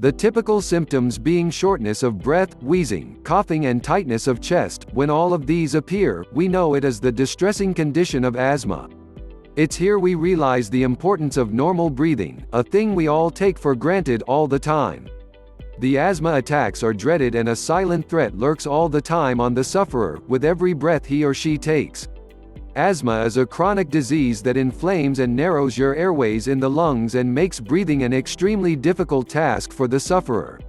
The typical symptoms being shortness of breath, wheezing, coughing and tightness of chest. When all of these appear, we know it is the distressing condition of asthma. It's here we realize the importance of normal breathing, a thing we all take for granted all the time. The asthma attacks are dreaded and a silent threat lurks all the time on the sufferer, with every breath he or she takes. Asthma is a chronic disease that inflames and narrows your airways in the lungs and makes breathing an extremely difficult task for the sufferer.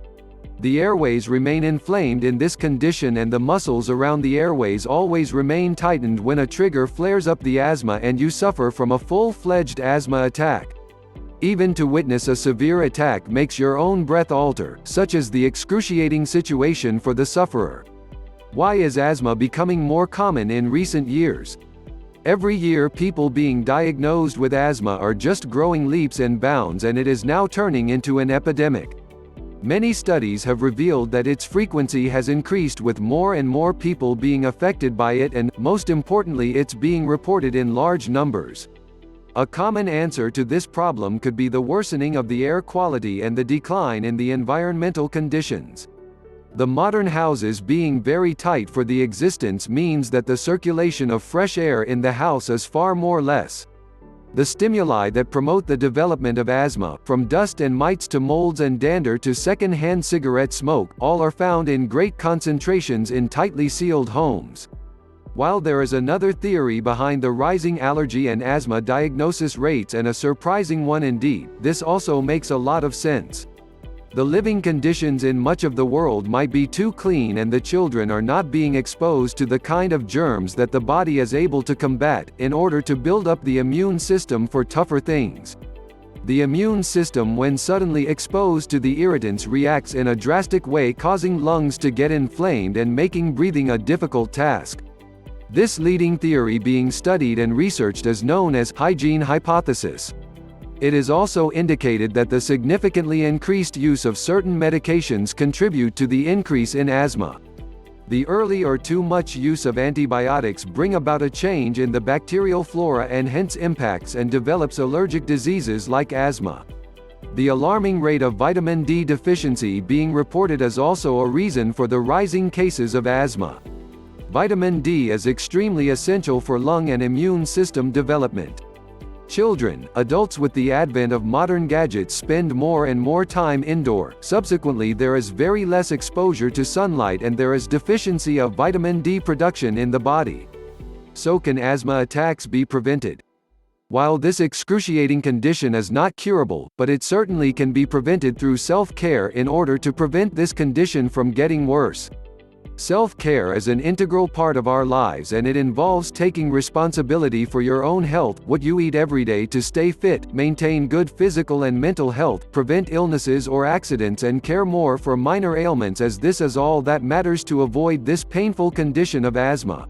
The airways remain inflamed in this condition and the muscles around the airways always remain tightened when a trigger flares up the asthma and you suffer from a full-fledged asthma attack. Even to witness a severe attack makes your own breath alter, such as the excruciating situation for the sufferer. Why is asthma becoming more common in recent years? Every year people being diagnosed with asthma are just growing leaps and bounds, and it is now turning into an epidemic. Many studies have revealed that its frequency has increased with more and more people being affected by it and, most importantly, it's being reported in large numbers. A common answer to this problem could be the worsening of the air quality and the decline in the environmental conditions. The modern houses being very tight for the existence means that the circulation of fresh air in the house is far more less. The stimuli that promote the development of asthma, from dust and mites to molds and dander to second-hand cigarette smoke, all are found in great concentrations in tightly sealed homes. While there is another theory behind the rising allergy and asthma diagnosis rates, and a surprising one indeed, this also makes a lot of sense. The living conditions in much of the world might be too clean and the children are not being exposed to the kind of germs that the body is able to combat, in order to build up the immune system for tougher things. The immune system, when suddenly exposed to the irritants, reacts in a drastic way, causing lungs to get inflamed and making breathing a difficult task. This leading theory being studied and researched is known as hygiene hypothesis. It is also indicated that the significantly increased use of certain medications contribute to the increase in asthma. The early or too much use of antibiotics bring about a change in the bacterial flora and hence impacts and develops allergic diseases like asthma. The alarming rate of vitamin D deficiency being reported is also a reason for the rising cases of asthma. Vitamin D is extremely essential for lung and immune system development. Children, adults with the advent of modern gadgets spend more and more time indoor, subsequently there is very less exposure to sunlight and there is deficiency of vitamin D production in the body. So can asthma attacks be prevented? While this excruciating condition is not curable, but it certainly can be prevented through self-care in order to prevent this condition from getting worse. Self-care is an integral part of our lives and it involves taking responsibility for your own health, what you eat every day to stay fit, maintain good physical and mental health, prevent illnesses or accidents and care more for minor ailments, as this is all that matters to avoid this painful condition of asthma.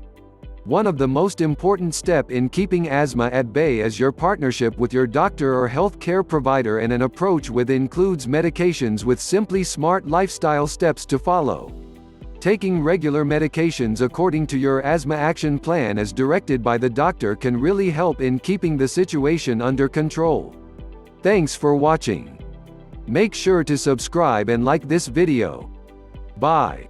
One of the most important steps in keeping asthma at bay is your partnership with your doctor or health care provider, and an approach with includes medications with simply smart lifestyle steps to follow. Taking regular medications according to your asthma action plan as directed by the doctor can really help in keeping the situation under control. Thanks for watching. Make sure to subscribe and like this video. Bye.